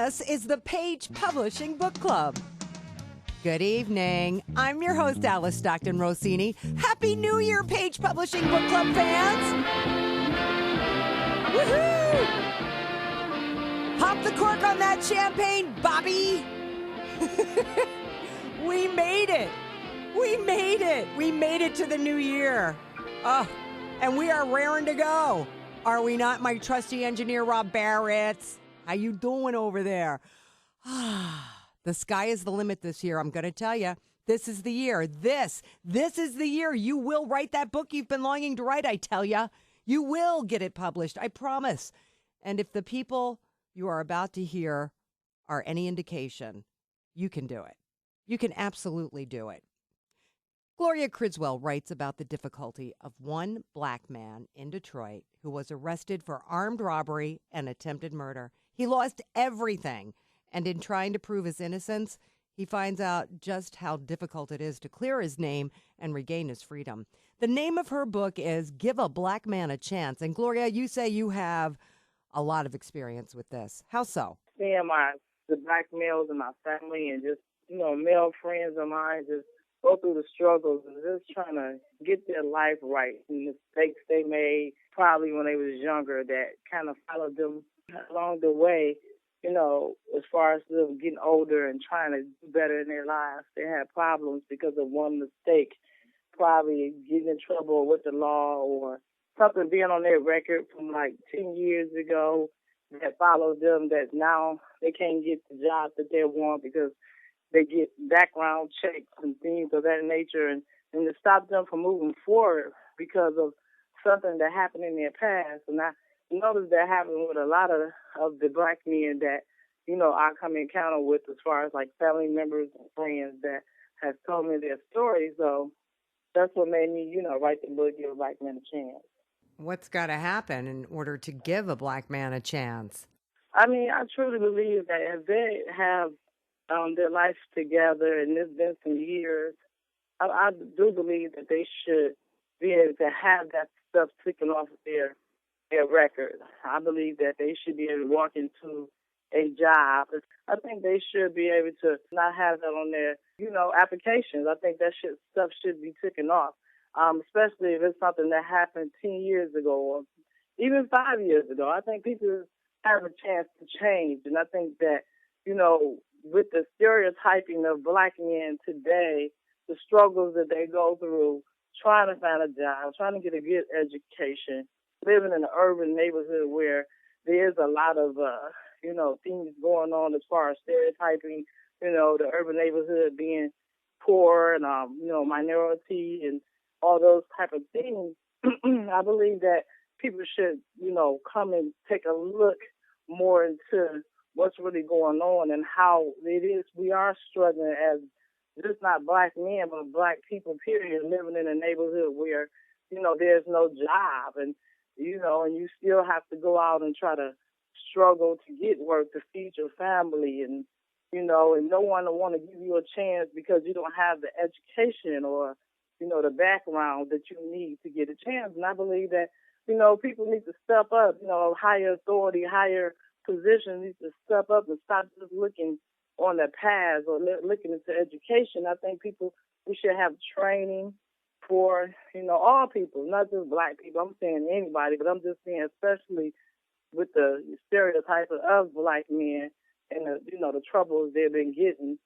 This is the Page Publishing Book Club. Good evening. I'm your host, Alice Stockton Rossini. Happy New Year, Page Publishing Book Club fans! Woohoo! Pop the cork on that champagne, Bobby! We made it! We made it! We made it to the new year. Oh, and we are raring to go. Are we not, my trusty engineer, Rob Barrett? How you doing over there? The sky is the limit this year. I'm going to tell you, this is the year. This is the year. You will write that book you've been longing to write, I tell you. You will get it published, I promise. And if the people you are about to hear are any indication, you can do it. You can absolutely do it. Gloria Criswell writes about the difficulty of one black man in Detroit who was arrested for armed robbery and attempted murder. He lost everything, and in trying to prove his innocence, he finds out just how difficult it is to clear his name and regain his freedom. The name of her book is Give a Black Man a Chance. And Gloria, you say you have a lot of experience with this. How so? Me and the black males in my family and just, male friends of mine just go through the struggles and just trying to get their life right. And mistakes they made probably when they was younger that kind of followed them along the way, as far as them getting older and trying to do better in their lives. They had problems because of one mistake, probably getting in trouble with the law or something being on their record from like 10 years ago that followed them that now they can't get the job that they want because they get background checks and things of that nature, and to stop them from moving forward because of something that happened in their past. And I noticed that happened with a lot of the black men that, I come in encounter with as far as like family members and friends that have told me their stories. So that's what made me, write the book, Give a Black Man a Chance. What's got to happen in order to give a black man a chance? I mean, I truly believe that if they have their life together, and it's been some years, I do believe that they should be able to have that stuff taken off of their record. I believe that they should be able to walk into a job. I think they should be able to not have that on their, applications. I think that stuff should be taken off, especially if it's something that happened 10 years ago or even 5 years ago. I think people have a chance to change, and I think that, with the stereotyping of black men today, the struggles that they go through, trying to find a job, trying to get a good education, living in an urban neighborhood where there's a lot of, things going on as far as stereotyping, the urban neighborhood being poor and, minority and all those type of things. I believe that people should, come and take a look more into what's really going on and how it is we are struggling as just not black men, but black people, period, living in a neighborhood where, there's no job and, and you still have to go out and try to struggle to get work to feed your family and, and no one will want to give you a chance because you don't have the education or, the background that you need to get a chance. And I believe that, people need to step up, higher authority, higher position needs to step up and stop just looking on the past or looking into education. I think we should have training for, all people, not just black people. I'm saying anybody, but I'm just saying especially with the stereotype of black men and the troubles they've been getting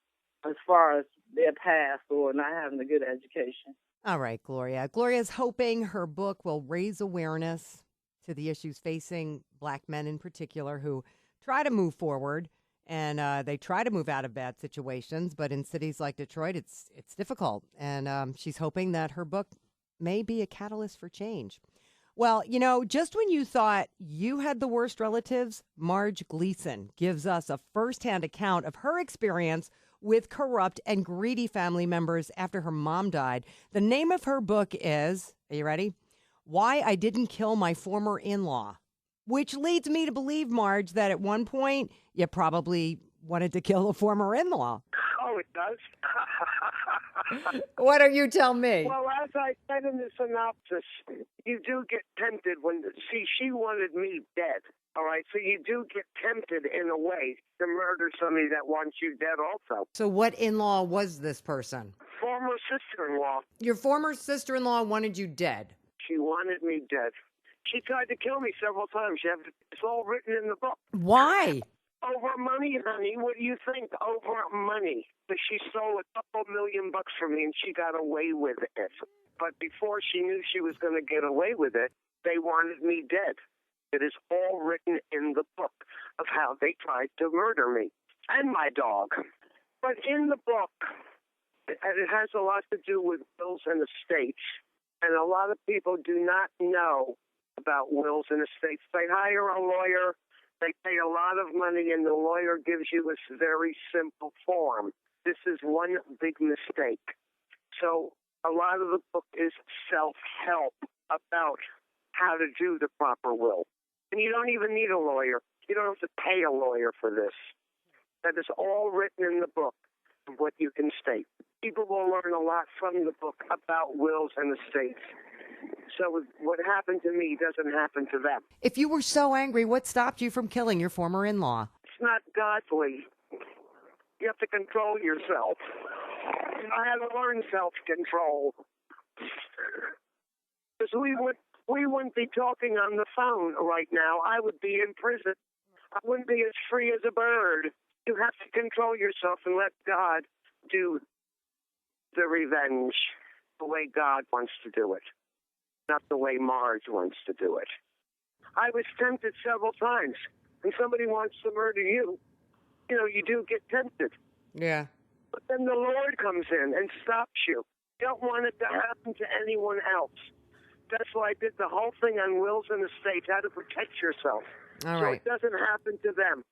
as far as their past or not having a good education. All right, Gloria. Gloria's hoping her book will raise awareness to the issues facing black men in particular who try to move forward and they try to move out of bad situations. But in cities like Detroit, it's difficult. And she's hoping that her book may be a catalyst for change. Well, just when you thought you had the worst relatives, Marge Gleason gives us a firsthand account of her experience with corrupt and greedy family members after her mom died. The name of her book is, are you ready? Why I Didn't Kill My Former In-Law, which leads me to believe, Marge, that at one point you probably wanted to kill a former in-law. Oh, Oh, it does? Why don't you tell me? Well, as I said in the synopsis, you do get tempted when, see, she wanted me dead. All right, so you do get tempted in a way to murder somebody that wants you dead also. So what in-law was this person? Former sister-in-law, Your former sister-in-law wanted you dead. she wanted me dead. She tried to kill me several times. It's all written in the book. Why? Over money, honey. What do you think? Over money. But she stole a couple $1 million from me and she got away with it. But before she knew she was going to get away with it, they wanted me dead. It is all written in the book of how they tried to murder me and my dog. But in the book, it has a lot to do with wills and estates. And a lot of people do not know about wills and estates. They hire a lawyer. They pay a lot of money, and the lawyer gives you a very simple form. This is one big mistake. So a lot of the book is self-help about how to do the proper will. And you don't even need a lawyer. You don't have to pay a lawyer for this. That is all written in the book of what you can state. People will learn a lot from the book about wills and estates. So what happened to me doesn't happen to them. If you were so angry, what stopped you from killing your former in-law? It's not godly. You have to control yourself. I had to learn self-control. Because we wouldn't be talking on the phone right now. I would be in prison. I wouldn't be as free as a bird. You have to control yourself and let God do the revenge the way God wants to do it, not the way Marge wants to do it. I was tempted several times. When somebody wants to murder you, you do get tempted. Yeah. But then the Lord comes in and stops you. You don't want it to happen to anyone else. That's why I did the whole thing on wills and estates, how to protect yourself. All so right. it doesn't happen to them.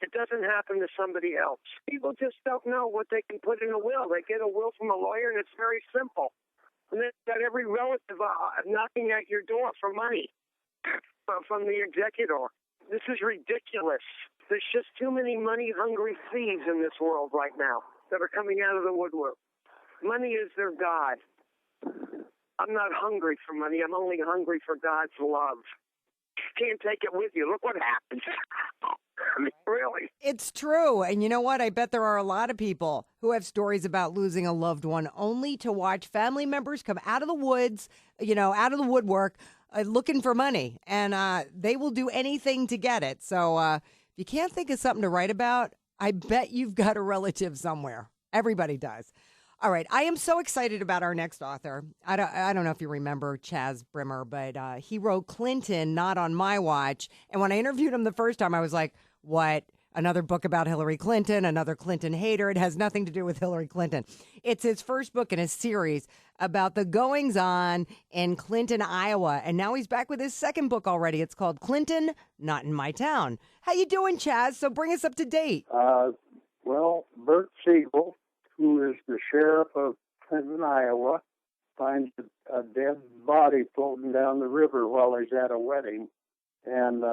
It doesn't happen to somebody else. People just don't know what they can put in a will. They get a will from a lawyer, and it's very simple. And they've got every relative knocking at your door for money from the executor. This is ridiculous. There's just too many money-hungry thieves in this world right now that are coming out of the woodwork. Money is their God. I'm not hungry for money. I'm only hungry for God's love. Can't take it with you. Look what happens. I mean, really. It's true. And you know what? I bet there are a lot of people who have stories about losing a loved one only to watch family members come out of the woods, out of the woodwork, looking for money. And they will do anything to get it. So if you can't think of something to write about, I bet you've got a relative somewhere. Everybody does. All right. I am so excited about our next author. I don't know if you remember Chaz Brimmer, but he wrote Clinton, Not on My Watch. And when I interviewed him the first time, I was like, what? Another book about Hillary Clinton, another Clinton hater. It has nothing to do with Hillary Clinton. It's his first book in a series about the goings-on in Clinton, Iowa. And now he's back with his second book already. It's called Clinton, Not in My Town. How you doing, Chaz? So bring us up to date. Well, Bert Siegel, who is the sheriff of Clinton, Iowa, finds a dead body floating down the river while he's at a wedding. And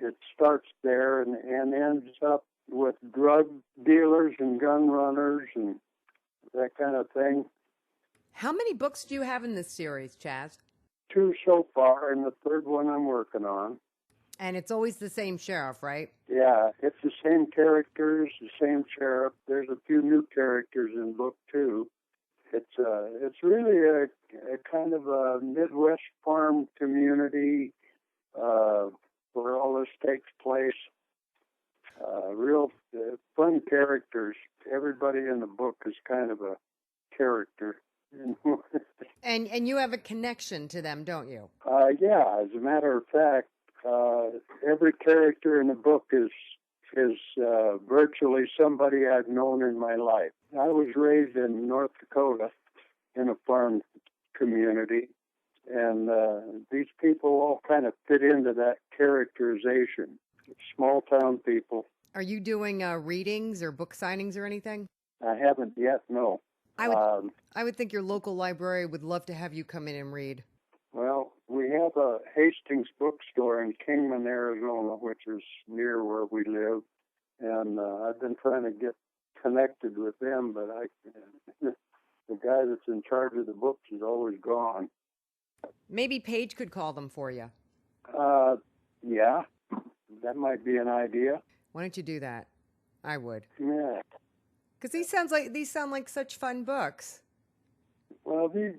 it starts there and ends up with drug dealers and gun runners and that kind of thing. How many books do you have in this series, Chaz? 2 so far, and the third one I'm working on. And it's always the same sheriff, right? Yeah, it's the same characters, the same sheriff. There's a few new characters in book 2. It's really a kind of a Midwest farm community where all this takes place. Real fun characters. Everybody in the book is kind of a character. And you have a connection to them, don't you? Yeah, as a matter of fact, every character in the book is virtually somebody I've known in my life. I was raised in North Dakota in a farm community, and these people all kind of fit into that characterization. Small town people. Are you doing readings or book signings or anything? I haven't yet, no. I would think your local library would love to have you come in and read. Well, we have a Hastings bookstore in Kingman, Arizona, which is near where we live. And I've been trying to get connected with them, but the guy that's in charge of the books is always gone. Maybe Paige could call them for you. Yeah, that might be an idea. Why don't you do that? I would. Yeah. Because these sound like such fun books. Well, these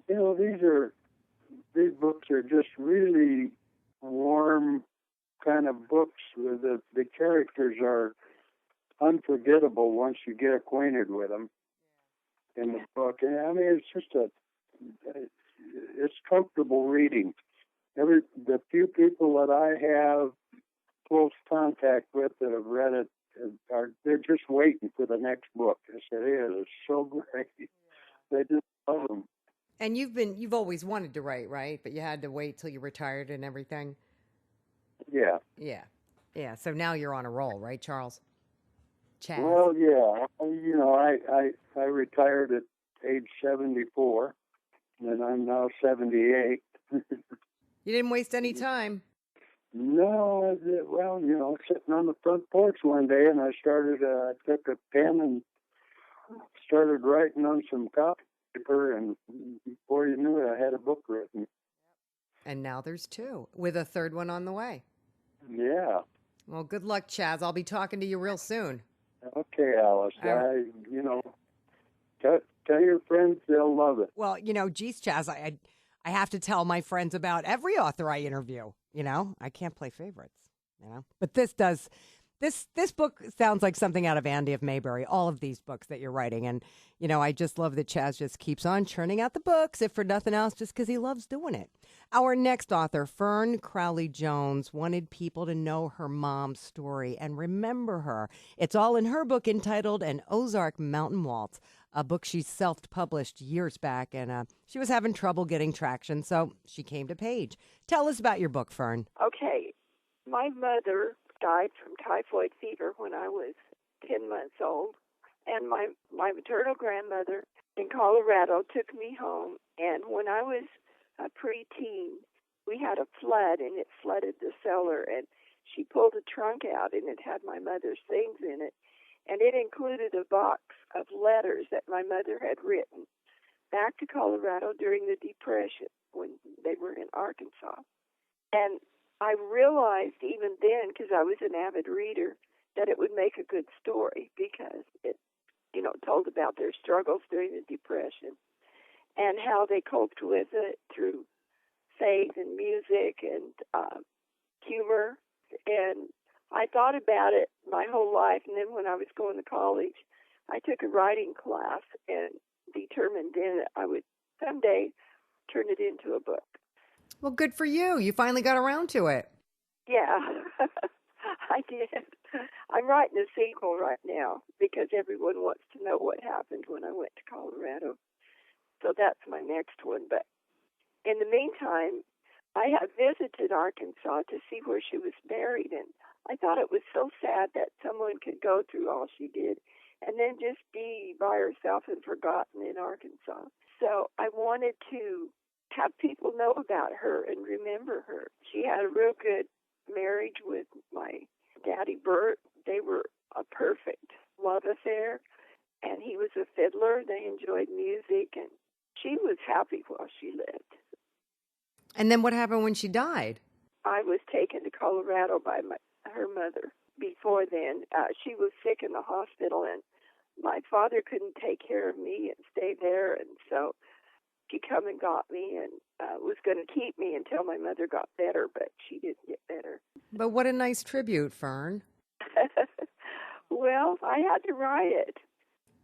books are just really warm kind of books. The characters are unforgettable once you get acquainted with them in the book. And I mean, it's just it's comfortable reading. The few people that I have close contact with that have read it they're just waiting for the next book. Yes, it is. It's so great. They just love them. And you've always wanted to write, right? But you had to wait till you retired and everything. Yeah. Yeah. So now you're on a roll, right, Charles? Chaz. Well, yeah. You know, I retired at age 74, and I'm now 78. You didn't waste any time. No, well, you know, sitting on the front porch one day, and I took a pen and started writing on some copy paper, and before you knew it, I had a book written. And now there's two, with a third one on the way. Yeah. Well, good luck, Chaz. I'll be talking to you real soon. Okay, Alice. Tell your friends they'll love it. Well, geez, Chaz, I have to tell my friends about every author I interview. I can't play favorites, But this book sounds like something out of Andy of Mayberry, all of these books that you're writing. And, I just love that Chaz just keeps on churning out the books, if for nothing else, just because he loves doing it. Our next author, Fern Crowley Jones, wanted people to know her mom's story and remember her. It's all in her book entitled An Ozark Mountain Waltz, a book she self-published years back, and she was having trouble getting traction, so she came to Paige. Tell us about your book, Fern. Okay. My mother died from typhoid fever when I was 10 months old, and my maternal grandmother in Colorado took me home, and when I was a preteen, we had a flood, and it flooded the cellar, and she pulled a trunk out, and it had my mother's things in it. And it included a box of letters that my mother had written back to Colorado during the Depression when they were in Arkansas. And I realized even then, because I was an avid reader, that it would make a good story because it, told about their struggles during the Depression and how they coped with it through faith and music and humor. And I thought about it my whole life, and then when I was going to college, I took a writing class and determined then that I would someday turn it into a book. Well, good for you. You finally got around to it. Yeah, I did. I'm writing a sequel right now because everyone wants to know what happened when I went to Colorado. So that's my next one. But in the meantime, I have visited Arkansas to see where she was buried, and I thought it was so sad that someone could go through all she did and then just be by herself and forgotten in Arkansas. So I wanted to have people know about her and remember her. She had a real good marriage with my daddy, Bert. They were a perfect love affair, and he was a fiddler. They enjoyed music, and she was happy while she lived. And then what happened when she died? I was taken to Colorado by her mother. Before then, she was sick in the hospital, and my father couldn't take care of me and stay there, and so she come and got me and was going to keep me until my mother got better, but she didn't get better. But what a nice tribute, Fern. Well, I had to write it.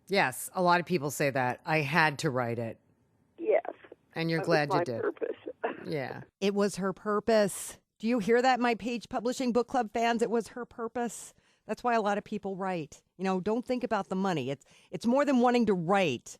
Yes, a lot of people say that. I had to write it. Yes. And you're glad you did. Purpose. Yeah. It was her purpose. Do you hear that, my Paige Publishing Book Club fans? It was her purpose. That's why a lot of people write. Don't think about the money. It's more than wanting to write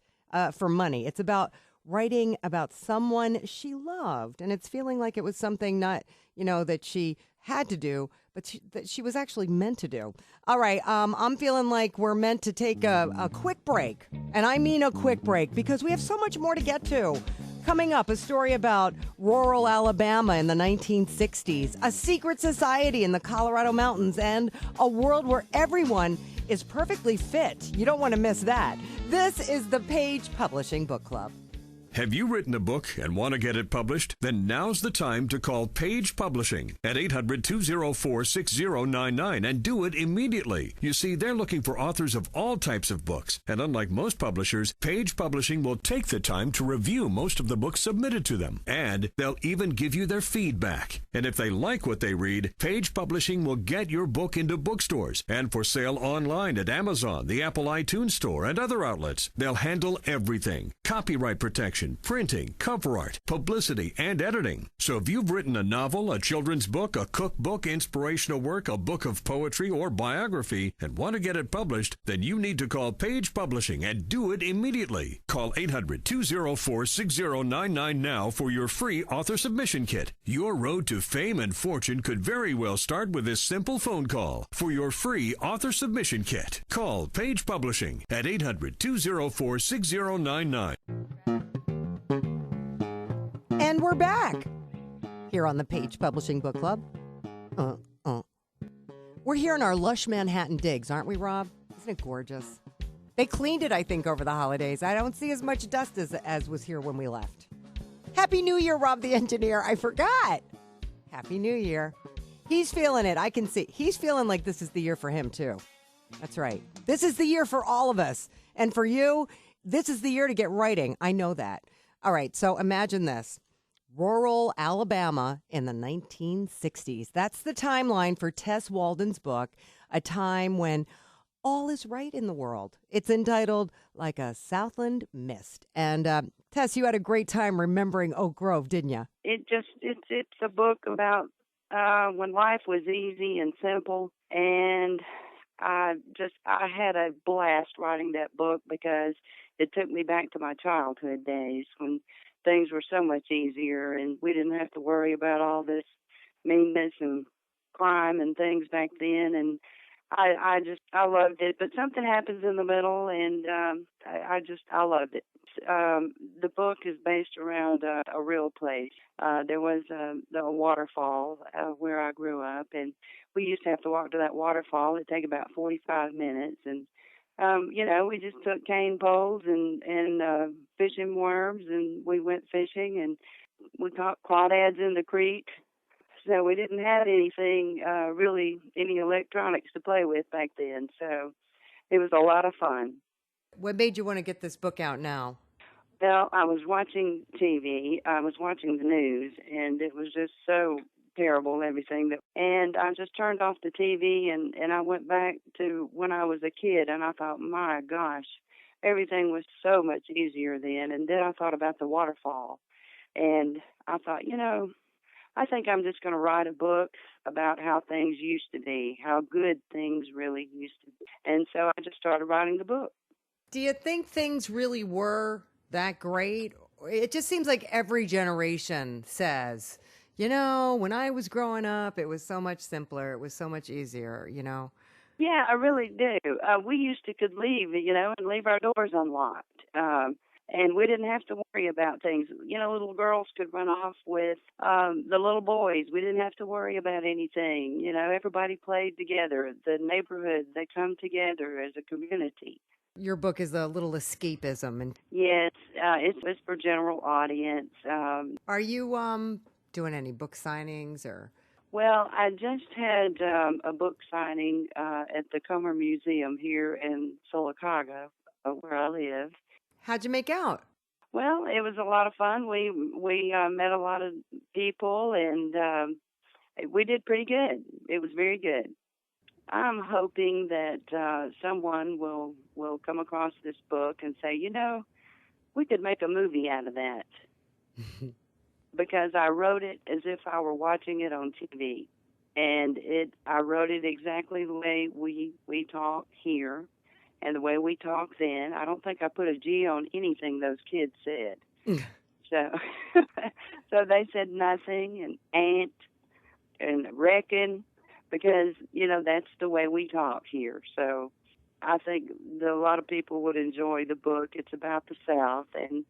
for money. It's about writing about someone she loved. And it's feeling like it was something not, that she had to do, but that she was actually meant to do. All right. I'm feeling like we're meant to take a quick break. And I mean a quick break because we have so much more to get to. Coming up, a story about rural Alabama in the 1960s, a secret society in the Colorado mountains, and a world where everyone is perfectly fit. You don't want to miss that. This is the Page Publishing Book Club. Have you written a book and want to get it published? Then now's the time to call Page Publishing at 800-204-6099 and do it immediately. You see, they're looking for authors of all types of books. And unlike most publishers, Page Publishing will take the time to review most of the books submitted to them. And they'll even give you their feedback. And if they like what they read, Page Publishing will get your book into bookstores and for sale online at Amazon, the Apple iTunes Store, and other outlets. They'll handle everything. Copyright protection, printing, cover art, publicity, and editing. So if you've written a novel, a children's book, a cookbook, inspirational work, a book of poetry, or biography, and want to get it published, then you need to call Page Publishing and do it immediately. Call 800-204-6099 now for your free author submission kit. Your road to fame and fortune could very well start with this simple phone call. For your free author submission kit, call Page Publishing at 800-204-6099. And we're back here on the Page Publishing Book Club. We're here in our lush Manhattan digs, aren't we, Rob? Isn't it gorgeous? They cleaned it, I think, over the holidays. I don't see as much dust as was here when we left. Happy New Year, Rob the engineer. I forgot. Happy New Year. He's feeling it. I can see. He's feeling like this is the year for him, too. That's right. This is the year for all of us. And for you, this is the year to get writing. I know that. All right, so imagine this. Rural Alabama in the 1960s. That's the timeline for Tess Walden's book, a time when all is right in the world. It's entitled Like a Southland Mist. And Tess, you had a great time remembering Oak Grove, didn't you? It's a book about when life was easy and simple, and I had a blast writing that book because it took me back to my childhood days when things were so much easier and we didn't have to worry about all this meanness and crime and things back then. And I loved it. But something happens in the middle, and I loved it. The book is based around a real place. There was the waterfall where I grew up, and we used to have to walk to that waterfall. It'd take about 45 minutes, and we just took cane poles and fishing worms, and we went fishing, and we caught crawdads in the creek. So we didn't have anything, really, any electronics to play with back then. So it was a lot of fun. What made you want to get this book out now? Well, I was watching TV. I was watching the news, and it was just so terrible, everything. And I just turned off the TV, and I went back to when I was a kid, and I thought, my gosh, everything was so much easier then. And then I thought about the waterfall, and I thought, I think I'm just going to write a book about how things used to be, how good things really used to be. And so I just started writing the book. Do you think things really were that great? It just seems like every generation says, when I was growing up, it was so much simpler. It was so much easier, Yeah, I really do. We used to could leave, and leave our doors unlocked. And we didn't have to worry about things. Little girls could run off with the little boys. We didn't have to worry about anything. Everybody played together. The neighborhood, they come together as a community. Your book is a little escapism. And yes, it's for general audience. Are you doing any book signings or? Well, I just had a book signing at the Comer Museum here in Sylacauga, where I live. How'd you make out? Well, it was a lot of fun. We met a lot of people, and we did pretty good. It was very good. I'm hoping that someone will come across this book and say, we could make a movie out of that. Because I wrote it as if I were watching it on TV. And I wrote it exactly the way we talk here and the way we talk then. I don't think I put a G on anything those kids said. So they said nothing and aunt and reckon because, that's the way we talk here. So I think that a lot of people would enjoy the book. It's about the South, and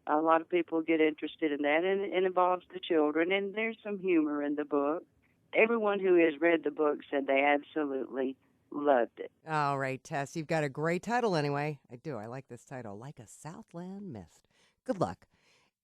a lot of people get interested in that, and it involves the children, and there's some humor in the book. Everyone who has read the book said they absolutely loved it. All right, Tess, you've got a great title anyway. I do. I like this title, Like a Southland Mist. Good luck.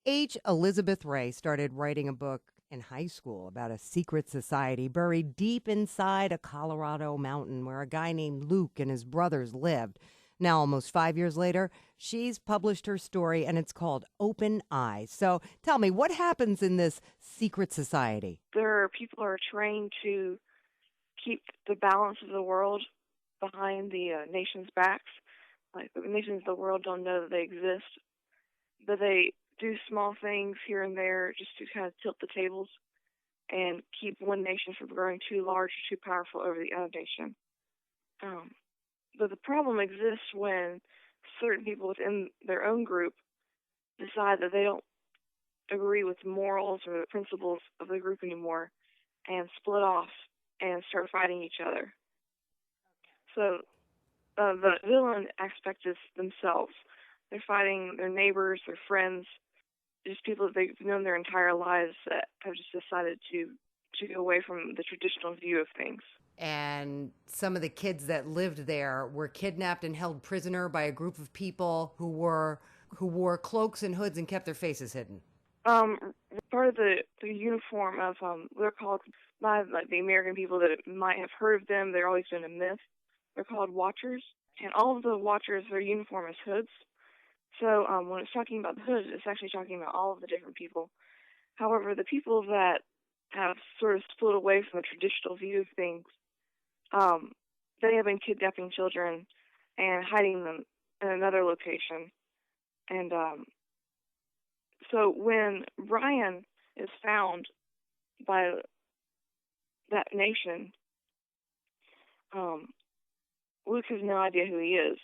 H. Elizabeth Ray started writing a book in high school about a secret society buried deep inside a Colorado mountain where a guy named Luke and his brothers lived. Now, almost 5 years later, she's published her story, and it's called Open Eyes. So tell me, what happens in this secret society? There are people who are trained to keep the balance of the world behind the nation's backs. Like, the nations of the world don't know that they exist, but they do small things here and there just to kind of tilt the tables and keep one nation from growing too large or too powerful over the other nation. But the problem exists when certain people within their own group decide that they don't agree with the morals or the principles of the group anymore and split off and start fighting each other. So the villain aspect is themselves. They're fighting their neighbors, their friends, just people that they've known their entire lives that have just decided to go away from the traditional view of things. And some of the kids that lived there were kidnapped and held prisoner by a group of people who wore cloaks and hoods and kept their faces hidden. Part of the uniform of they're called by like the American people that might have heard of them. They're always been a myth. They're called Watchers, and all of the Watchers, their uniform is hoods. So when it's talking about the hoods, it's actually talking about all of the different people. However, the people that have sort of split away from the traditional view of things, they have been kidnapping children and hiding them in another location. And so when Brian is found by that nation, Luke has no idea who he is.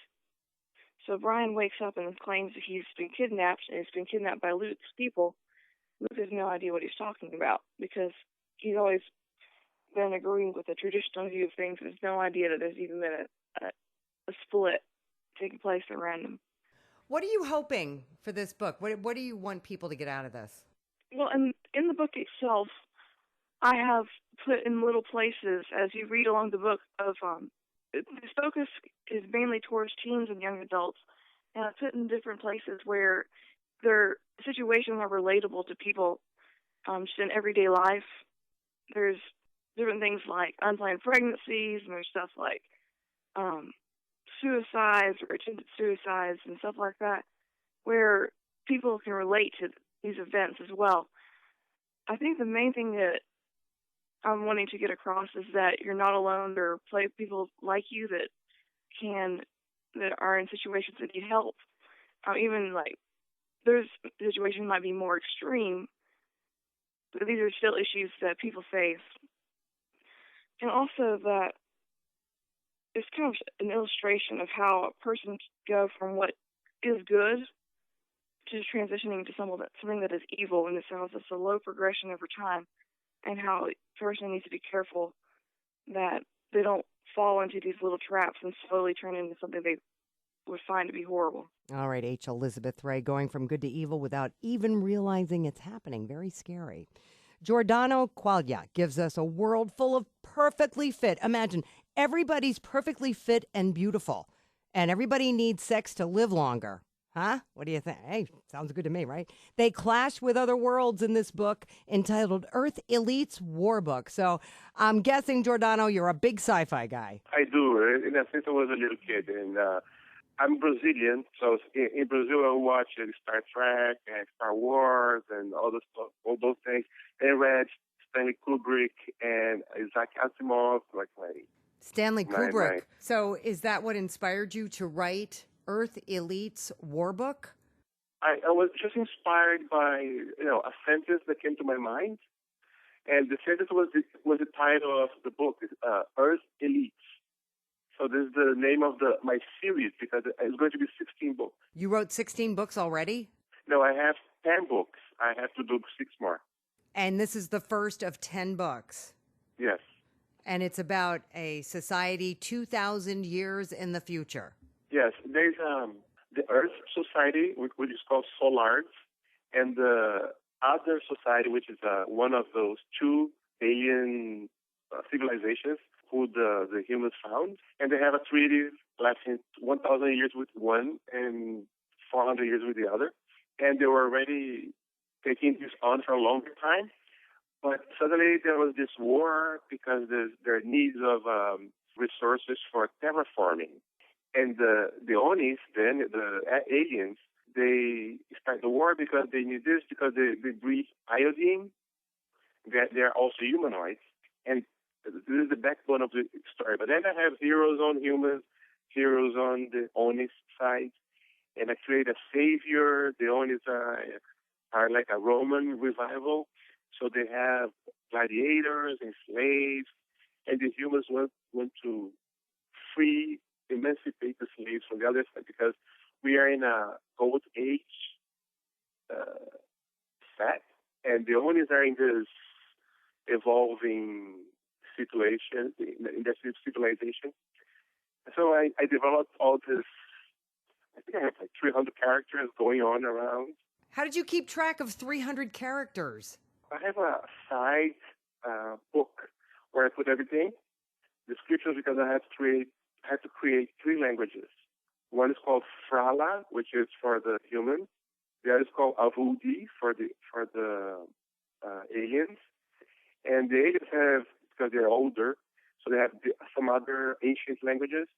So Brian wakes up and claims that he's been kidnapped, and he's been kidnapped by Luke's people. Luke has no idea what he's talking about because he's always been agreeing with the traditional view of things. There's no idea that there's even been a split taking place around him. What are you hoping for this book? What do you want people to get out of this? Well, in the book itself, I have put in little places as you read along the book of this focus is mainly towards teens and young adults, and I put in different places where their situations are relatable to people just in everyday life. There's different things like unplanned pregnancies, and there's stuff like suicides or attempted suicides and stuff like that, where people can relate to these events as well. I think the main thing that I'm wanting to get across is that you're not alone. There are people like you that are in situations that need help. Even like there's situations might be more extreme, but these are still issues that people face. And also that it's kind of an illustration of how a person can go from what is good to transitioning to something that is evil, and it's a slow progression over time, and how a person needs to be careful that they don't fall into these little traps and slowly turn into something they would find to be horrible. All right, H. Elizabeth Ray, going from good to evil without even realizing it's happening. Very scary. Giordano Quaglia gives us a world full of perfectly fit. Imagine everybody's perfectly fit and beautiful, and everybody needs sex to live longer. Huh? What do you think? Hey, sounds good to me, right? They clash with other worlds in this book entitled Earth Elite's War Book. So I'm guessing, Giordano, you're a big sci-fi guy. I do. Since I was a little kid. And I'm Brazilian. So in Brazil, I watch Star Trek and Star Wars and all those things. And read Stanley Kubrick and Isaac Asimov. Stanley Kubrick. So is that what inspired you to write Earth Elite's War Book? I was just inspired by a sentence that came to my mind, and the sentence was the title of the book, Earth Elites. So this is the name of my series because it's going to be 16 books. You wrote 16 books already? No, I have 10 books. I have to do 6 more. And this is the first of 10 books? Yes. And it's about a society 2,000 years in the future? Yes, there's the Earth Society, which is called Solars, and the other society, which is one of those 2 alien civilizations who the humans found. And they have a treaty lasting 1,000 years with one and 400 years with the other. And they were already taking this on for a longer time. But suddenly there was this war because there are needs of resources for terraforming. And the Onis, then, the aliens, they start the war because they need this, because they breathe iodine. They're also humanoids. And this is the backbone of the story. But then I have heroes on humans, heroes on the Onis side. And I create a savior. The Onis are like a Roman revival. So they have gladiators and slaves. And the humans want to emancipate the slaves from the other side, because we are in a gold age set, and the Onis are in this evolving situation, in this civilization. So I developed all this. I think I have like 300 characters going on around. How did you keep track of 300 characters? I have a side book where I put everything, descriptions, because I had to create 3 languages. One is called Frala, which is for the humans. The other is called Avudi for the aliens. And the aliens have, because they're older, so they have some other ancient languages.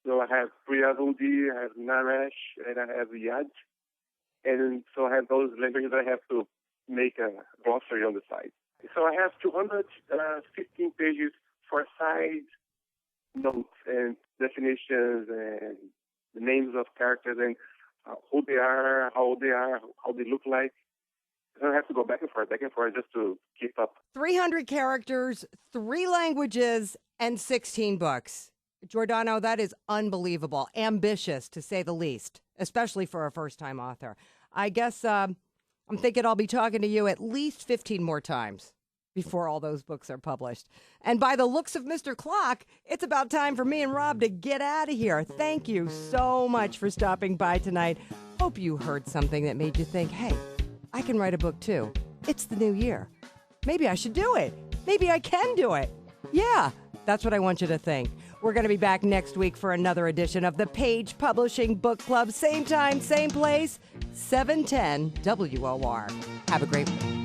So I have Avudi, I have Naresh, and I have Yad. And so I have those languages. I have to make a glossary on the side. So I have 215 pages for side notes and definitions and the names of characters and who they are, how old they are, how they look like. I don't have to go back and forth just to keep up. 300 characters, 3 languages, and 16 books. Giordano, that is unbelievable. Ambitious, to say the least, especially for a first-time author. I guess I'm thinking I'll be talking to you at least 15 more times before all those books are published. And by the looks of Mr. Clock, it's about time for me and Rob to get out of here. Thank you so much for stopping by tonight. Hope you heard something that made you think, hey, I can write a book too. It's the new year. Maybe I should do it. Maybe I can do it. Yeah, that's what I want you to think. We're going to be back next week for another edition of the Page Publishing Book Club. Same time, same place, 710 WOR. Have a great week.